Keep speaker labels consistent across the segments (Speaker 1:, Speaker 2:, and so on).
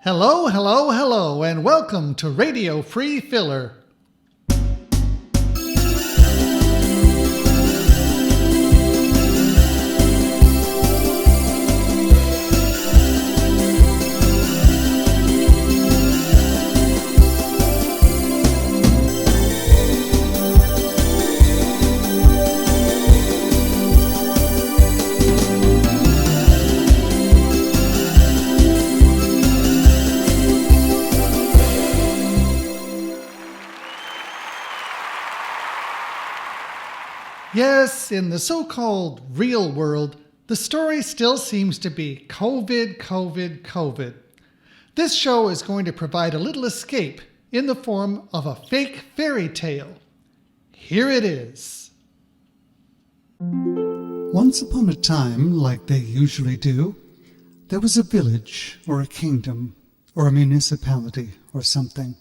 Speaker 1: Hello, hello, hello, and welcome to Radio Free Filler. Yes, in the so-called real world, the story still seems to be COVID, COVID, COVID. This show is going to provide a little escape in the form of a fake fairy tale. Here it is.
Speaker 2: Once upon a time, like they usually do, there was a village or a kingdom or a municipality or something.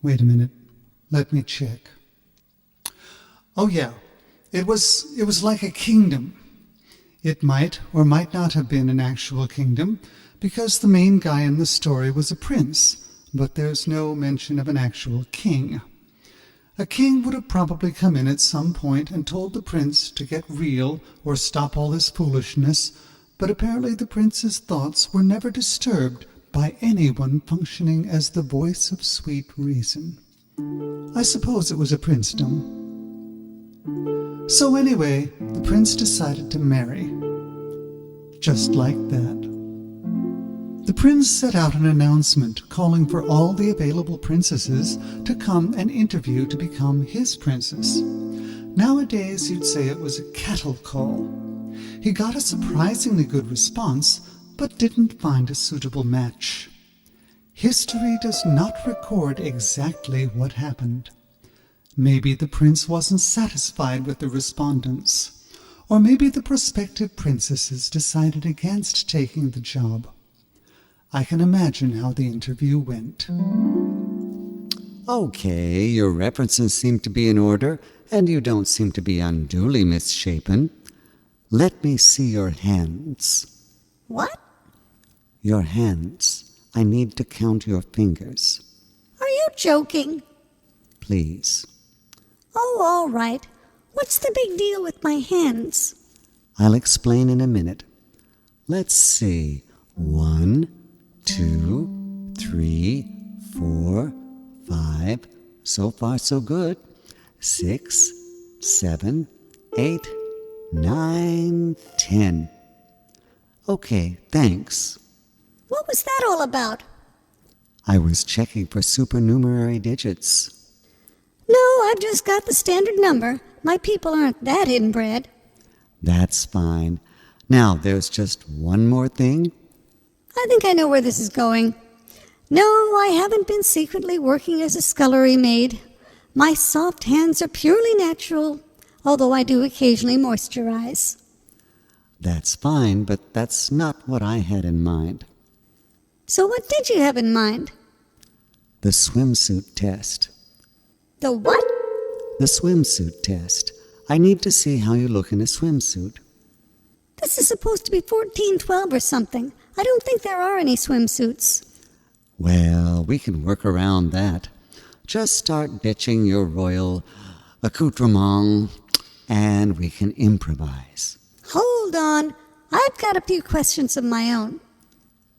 Speaker 2: Wait a minute. Let me check. Oh yeah, it was like a kingdom. It might or might not have been an actual kingdom because the main guy in the story was a prince, but there's no mention of an actual king. A king would have probably come in at some point and told the prince to get real or stop all this foolishness, but apparently the prince's thoughts were never disturbed by anyone functioning as the voice of sweet reason. I suppose it was a princedom. So anyway, the prince decided to marry. Just like that. The prince set out an announcement calling for all the available princesses to come and interview to become his princess. Nowadays, you'd say it was a cattle call. He got a surprisingly good response, but didn't find a suitable match. History does not record exactly what happened. Maybe the prince wasn't satisfied with the respondents, or maybe the prospective princesses decided against taking the job. I can imagine how the interview went.
Speaker 3: Okay, your references seem to be in order, and you don't seem to be unduly misshapen. Let me see your hands.
Speaker 4: What?
Speaker 3: Your hands. I need to count your fingers.
Speaker 4: Are you joking?
Speaker 3: Please.
Speaker 4: Oh, all right. What's the big deal with my hands?
Speaker 3: I'll explain in a minute. Let's see. 1, 2, 3, 4, 5. So far, so good. 6, 7, 8, 9, 10. Okay, thanks.
Speaker 4: What was that all about?
Speaker 3: I was checking for supernumerary digits.
Speaker 4: No, I've just got the standard number. My people aren't that inbred.
Speaker 3: That's fine. Now, there's just one more thing.
Speaker 4: I think I know where this is going. No, I haven't been secretly working as a scullery maid. My soft hands are purely natural, although I do occasionally moisturize.
Speaker 3: That's fine, but that's not what I had in mind.
Speaker 4: So what did you have in mind?
Speaker 3: The swimsuit test.
Speaker 4: The what?
Speaker 3: The swimsuit test. I need to see how you look in a swimsuit.
Speaker 4: This is supposed to be 1412 or something. I don't think there are any swimsuits.
Speaker 3: Well, we can work around that. Just start ditching your royal accoutrement, and we can improvise.
Speaker 4: Hold on. I've got a few questions of my own.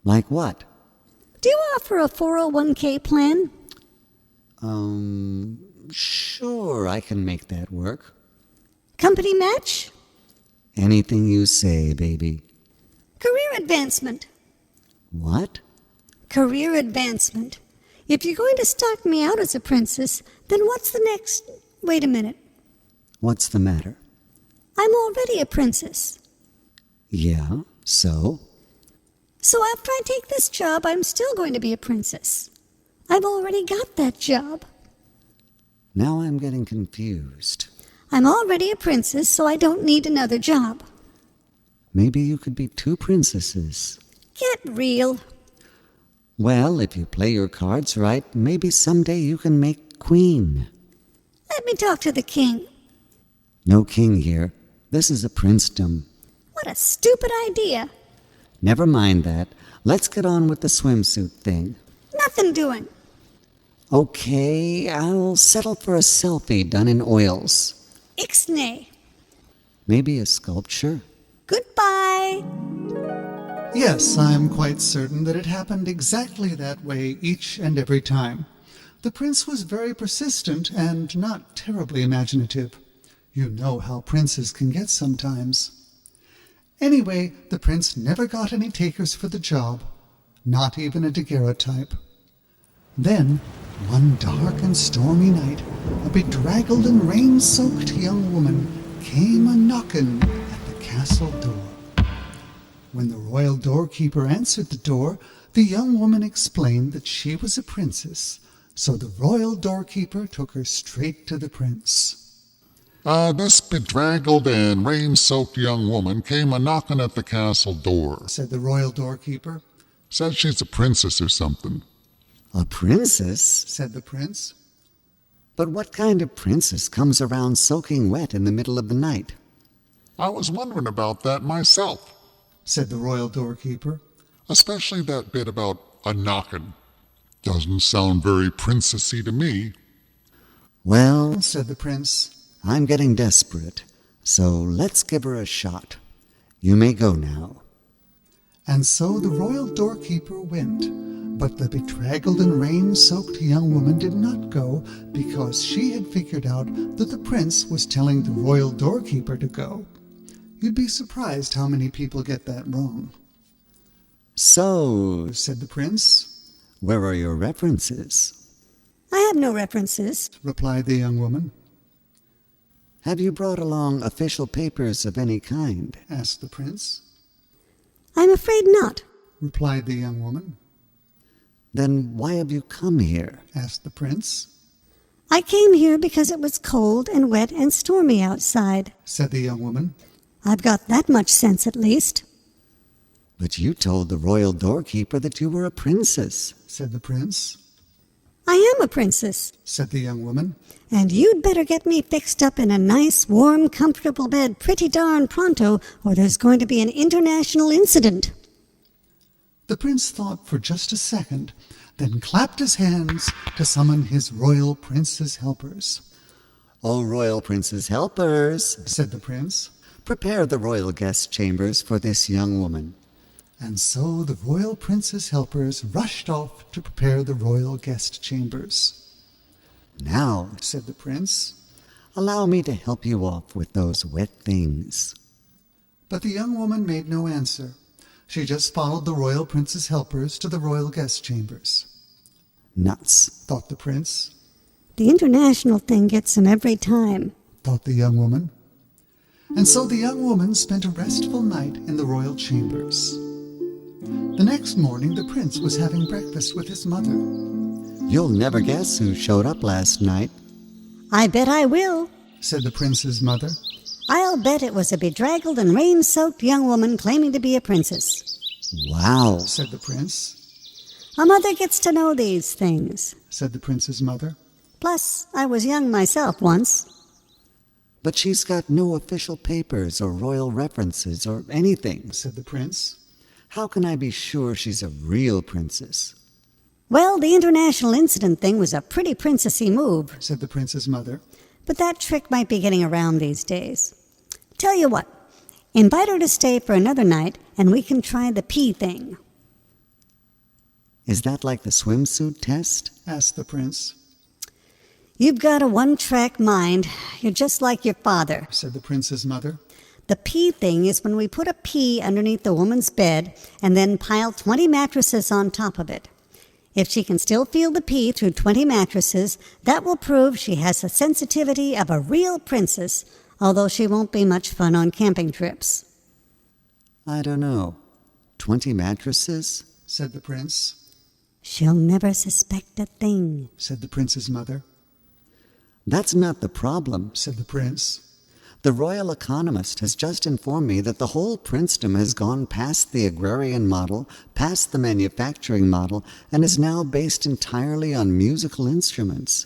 Speaker 3: Like what?
Speaker 4: Do you offer a 401k plan?
Speaker 3: Sure, I can make that work.
Speaker 4: Company match?
Speaker 3: Anything you say, baby.
Speaker 4: Career advancement.
Speaker 3: What?
Speaker 4: Career advancement. If you're going to start me out as a princess, then what's the next... Wait a minute.
Speaker 3: What's the matter?
Speaker 4: I'm already a princess.
Speaker 3: Yeah, so?
Speaker 4: So after I take this job, I'm still going to be a princess. I've already got that job.
Speaker 3: Now I'm getting confused.
Speaker 4: I'm already a princess, so I don't need another job.
Speaker 3: Maybe you could be 2 princesses.
Speaker 4: Get real.
Speaker 3: Well, if you play your cards right, maybe someday you can make queen.
Speaker 4: Let me talk to the king.
Speaker 3: No king here. This is a princedom.
Speaker 4: What a stupid idea.
Speaker 3: Never mind that. Let's get on with the swimsuit thing.
Speaker 4: Nothing doing.
Speaker 3: Okay, I'll settle for a selfie done in oils.
Speaker 4: Ixnay.
Speaker 3: Maybe a sculpture?
Speaker 4: Goodbye.
Speaker 2: Yes, I'm quite certain that it happened exactly that way each and every time. The prince was very persistent and not terribly imaginative. You know how princes can get sometimes. Anyway, the prince never got any takers for the job, not even a daguerreotype. Then, one dark and stormy night, a bedraggled and rain-soaked young woman came a-knockin' at the castle door. When the royal doorkeeper answered the door, the young woman explained that she was a princess, so the royal doorkeeper took her straight to the prince.
Speaker 5: This bedraggled and rain-soaked young woman came a-knocking at the castle door.
Speaker 2: Said the royal doorkeeper.
Speaker 5: Said she's a princess or something.
Speaker 3: A princess?
Speaker 2: Said the prince.
Speaker 3: But what kind of princess comes around soaking wet in the middle of the night?
Speaker 5: I was wondering about that myself,
Speaker 2: Said the royal doorkeeper.
Speaker 5: especially that bit about a-knocking. Doesn't sound very princessy to me.
Speaker 3: Well,
Speaker 2: Said the prince.
Speaker 3: I'm getting desperate, so let's give her a shot. You may go now.
Speaker 2: And so the royal doorkeeper went, but the bedraggled and rain-soaked young woman did not go because she had figured out that the prince was telling the royal doorkeeper to go. You'd be surprised how many people get that wrong.
Speaker 3: So,
Speaker 2: Said the prince.
Speaker 3: where are your references?
Speaker 4: I have no references.
Speaker 2: Replied the young woman.
Speaker 3: Have you brought along official papers of any kind?
Speaker 2: Asked the prince.
Speaker 4: I'm afraid not.
Speaker 2: Replied the young woman.
Speaker 3: Then why have you come here?
Speaker 2: Asked the prince.
Speaker 4: I came here because it was cold and wet and stormy outside.
Speaker 2: Said the young woman.
Speaker 4: I've got that much sense at least.
Speaker 3: But you told the royal doorkeeper that you were a princess.
Speaker 2: Said the prince.
Speaker 4: I am a princess,
Speaker 2: Said the young woman.
Speaker 4: and you'd better get me fixed up in a nice, warm, comfortable bed pretty darn pronto, or there's going to be an international incident.
Speaker 2: The prince thought for just a second, then clapped his hands to summon his royal prince's helpers.
Speaker 3: Oh, royal prince's helpers,
Speaker 2: Said the prince.
Speaker 3: prepare the royal guest chambers for this young woman.
Speaker 2: And so the royal prince's helpers rushed off to prepare the royal guest chambers.
Speaker 3: Now,
Speaker 2: Said the prince.
Speaker 3: allow me to help you off with those wet things.
Speaker 2: But the young woman made no answer. She just followed the royal prince's helpers to the royal guest chambers.
Speaker 3: Nuts.
Speaker 2: Thought the prince.
Speaker 4: The international thing gets him every time.
Speaker 2: Thought the young woman. And so the young woman spent a restful night in the royal chambers. The next morning the prince was having breakfast with his mother.
Speaker 3: You'll never guess who showed up last night.
Speaker 4: I bet I will.
Speaker 2: Said the prince's mother.
Speaker 4: I'll bet it was a bedraggled and rain-soaked young woman claiming to be a princess.
Speaker 3: Wow.
Speaker 2: Said the prince.
Speaker 4: A mother gets to know these things.
Speaker 2: Said the prince's mother.
Speaker 4: Plus, I was young myself once.
Speaker 3: But she's got no official papers or royal references or anything.
Speaker 2: Said the prince.
Speaker 3: How can I be sure she's a real princess?
Speaker 4: Well, the international incident thing was a pretty princessy move,
Speaker 2: Said the prince's mother.
Speaker 4: but that trick might be getting around these days. Tell you what, invite her to stay for another night and we can try the pee thing.
Speaker 3: Is that like the swimsuit test?
Speaker 2: Asked the prince.
Speaker 4: You've got a one-track mind. You're just like your father.
Speaker 2: Said the prince's mother.
Speaker 4: The pee thing is when we put a pea underneath the woman's bed and then pile 20 mattresses on top of it. If she can still feel the pee through 20 mattresses, that will prove she has the sensitivity of a real princess, although she won't be much fun on camping trips.
Speaker 3: I don't know. 20 mattresses?
Speaker 2: Said the prince.
Speaker 4: She'll never suspect a thing.
Speaker 2: Said the prince's mother.
Speaker 3: That's not the problem.
Speaker 2: Said the prince.
Speaker 3: The Royal Economist has just informed me that the whole princedom has gone past the agrarian model, past the manufacturing model, and is now based entirely on musical instruments.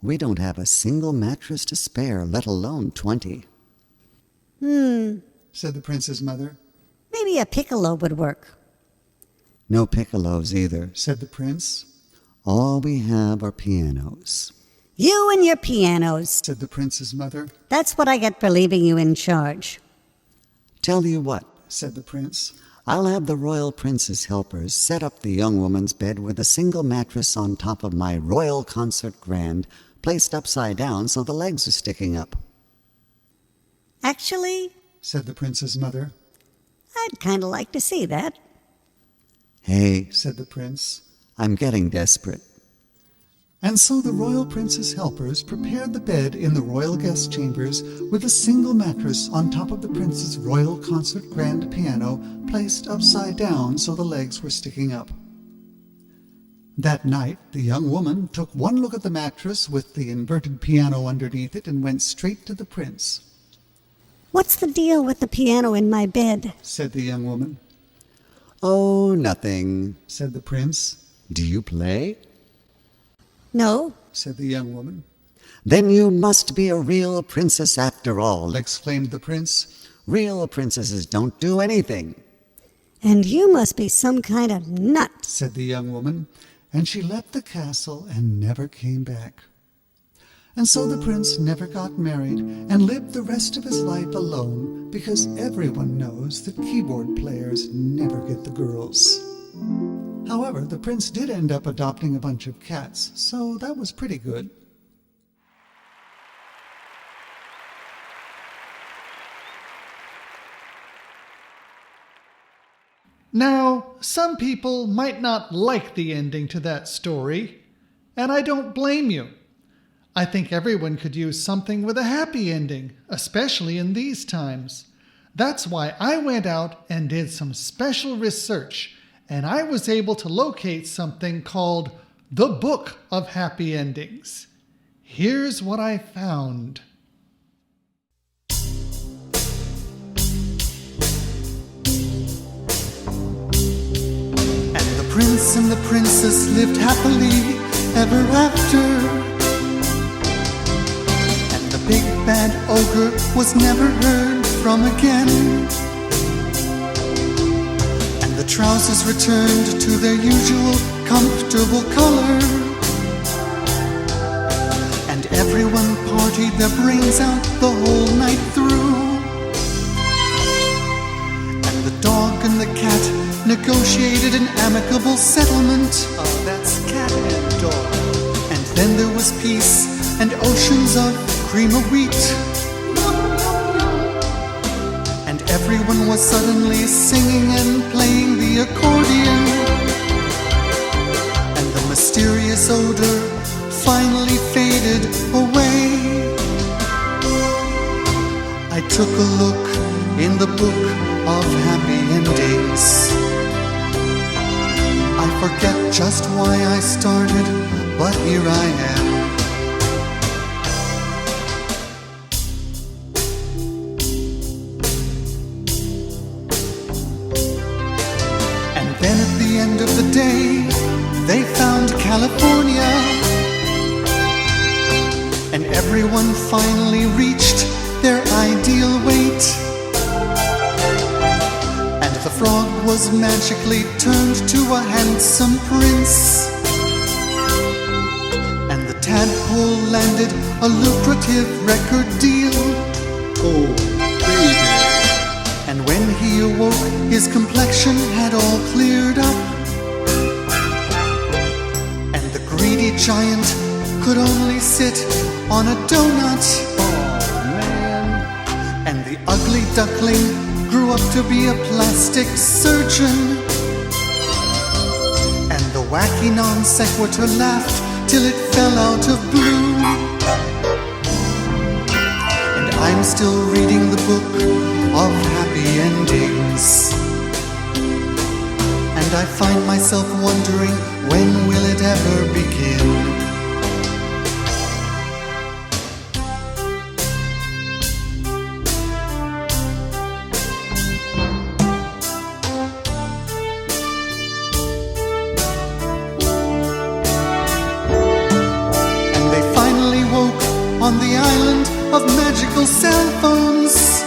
Speaker 3: We don't have a single mattress to spare, let alone 20.
Speaker 2: Said the prince's mother.
Speaker 4: Maybe a piccolo would work.
Speaker 3: No piccolos either.
Speaker 2: said the prince.
Speaker 3: All we have are pianos.
Speaker 4: You and your pianos.
Speaker 2: Said the prince's mother.
Speaker 4: That's what I get for leaving you in charge.
Speaker 3: Tell you what,
Speaker 2: Said the prince.
Speaker 3: I'll have the royal prince's helpers set up the young woman's bed with a single mattress on top of my royal concert grand, placed upside down so the legs are sticking up.
Speaker 4: Actually,
Speaker 2: Said the prince's mother.
Speaker 4: I'd kind of like to see that.
Speaker 3: Hey,
Speaker 2: Said the prince.
Speaker 3: I'm getting desperate.
Speaker 2: And so the royal prince's helpers prepared the bed in the royal guest chambers with a single mattress on top of the prince's royal concert grand piano placed upside down so the legs were sticking up. That night, the young woman took one look at the mattress with the inverted piano underneath it and went straight to the prince.
Speaker 4: What's the deal with the piano in my bed?
Speaker 2: Said the young woman.
Speaker 3: Oh, nothing.
Speaker 2: Said the prince.
Speaker 3: Do you play?
Speaker 4: No.
Speaker 2: Said the young woman.
Speaker 3: Then you must be a real princess after all.
Speaker 2: Exclaimed the prince.
Speaker 3: Real princesses don't do anything.
Speaker 4: And you must be some kind of nut.
Speaker 2: Said the young woman, and she left the castle and never came back. And so the prince never got married and lived the rest of his life alone, because everyone knows that keyboard players never get the girls. However, the prince did end up adopting a bunch of cats, so that was pretty good.
Speaker 1: Now, some people might not like the ending to that story, and I don't blame you. I think everyone could use something with a happy ending, especially in these times. That's why I went out and did some special research, and I was able to locate something called the Book of Happy Endings. Here's what I found.
Speaker 2: And the prince and the princess lived happily ever after. And the big bad ogre was never heard from again. And the trousers returned to their usual comfortable color. And everyone partied their brains out the whole night through. And the dog and the cat negotiated an amicable settlement. Oh, that's cat and dog. And then there was peace and oceans of cream of wheat. And everyone was suddenly singing and playing the accordion. And the mysterious odor finally faded away. I took a look in the book of happy endings. I forget just why I started, but here I am. And then at the end of the day, they found California. And everyone finally reached their ideal weight. And the frog was magically turned to a handsome prince. And the tadpole landed a lucrative record deal. Oh, baby. And when he awoke, his complexion had all cleared up. And the greedy giant could only sit on a donut. Oh, man. And the ugly duckling grew up to be a plastic surgeon. And the wacky non sequitur laughed till it fell out of blue. And I'm still reading the book of happy endings. And I find myself wondering, when will it ever begin? On the island of magical cell phones.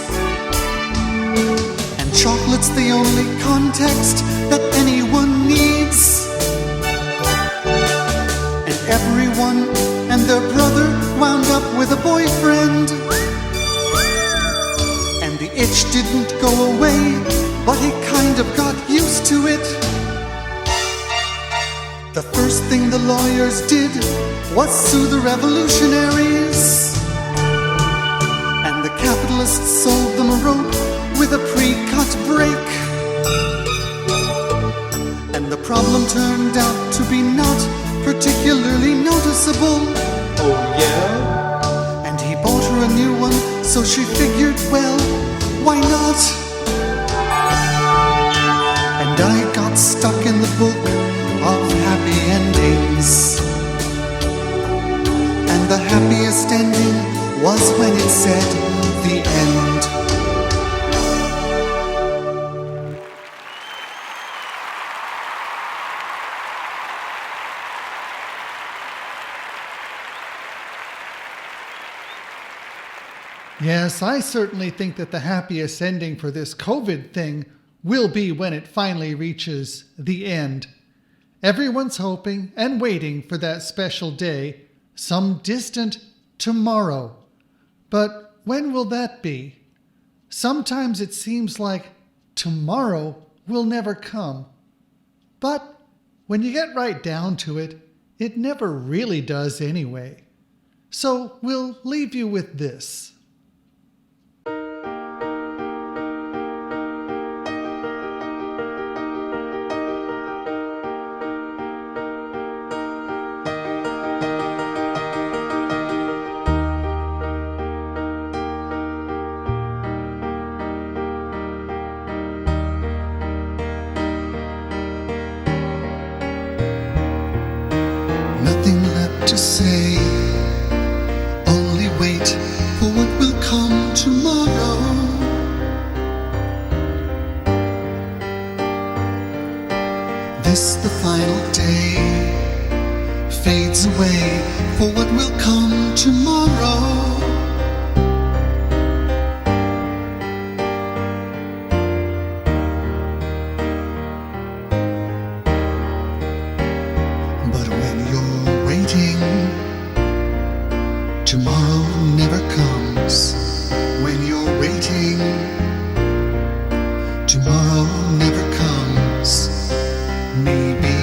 Speaker 2: And chocolate's the only context that anyone needs. And everyone and their brother wound up with a boyfriend. And the itch didn't go away, but he kind of got used to it. The first thing the lawyers did was sue the revolutionaries. And the capitalists sold them a rope with a pre-cut break. And the problem turned out to be not particularly noticeable. Oh yeah? And he bought her a new one, so she figured, well, why not? And I got stuck in the book of happy endings. And the happiest ending was when it said the end.
Speaker 1: Yes, I certainly think that the happiest ending for this COVID thing will be when it finally reaches the end. Everyone's hoping and waiting for that special day, some distant tomorrow. But when will that be? Sometimes it seems like tomorrow will never come. But when you get right down to it, it never really does anyway. So we'll leave you with this.
Speaker 2: Nothing left to say, only wait for what will come tomorrow. This, the final day, fades away for what will come tomorrow. But when you're waiting, tomorrow never comes. When you're waiting, tomorrow never comes. Maybe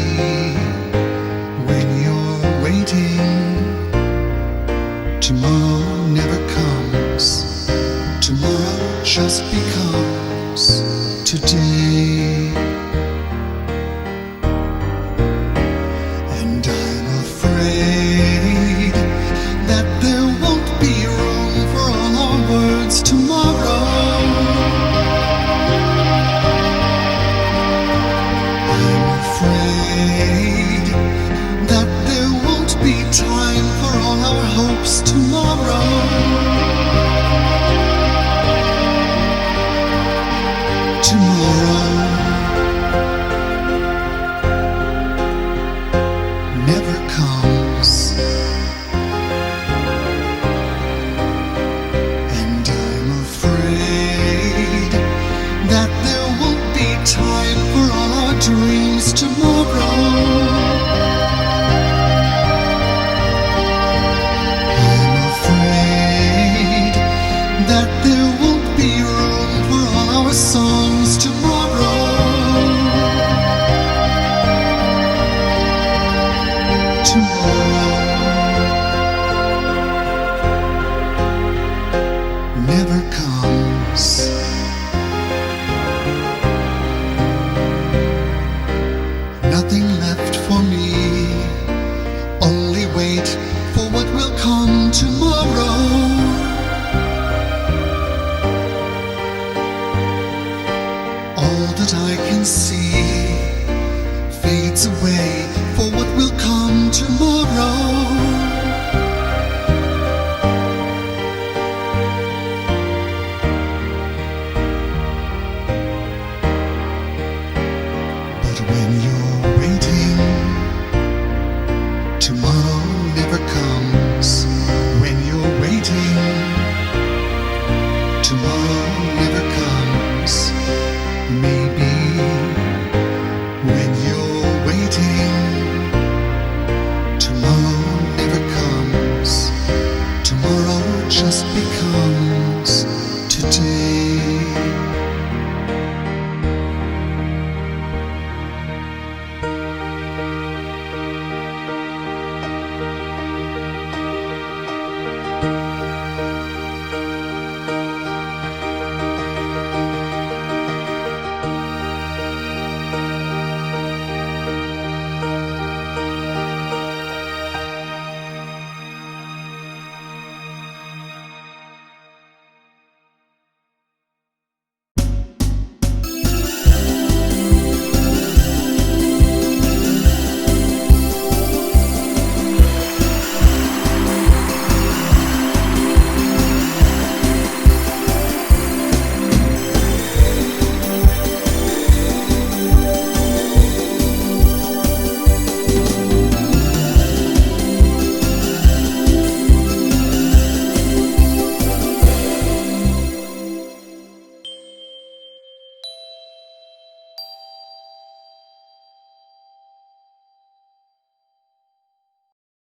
Speaker 2: when you're waiting, tomorrow never comes. Tomorrow just becomes today. And I'm afraid that there won't be room for all our words tomorrow. I'm afraid that there won't be time for all our hopes tomorrow. Tomorrow never comes. And I'm afraid that there won't be time for all our dreams tomorrow. I'm afraid that there won't be room for all our songs tomorrow. Tomorrow never comes. Nothing left for me, only wait for what will come tomorrow. All that I can see fades away for what will come tomorrow.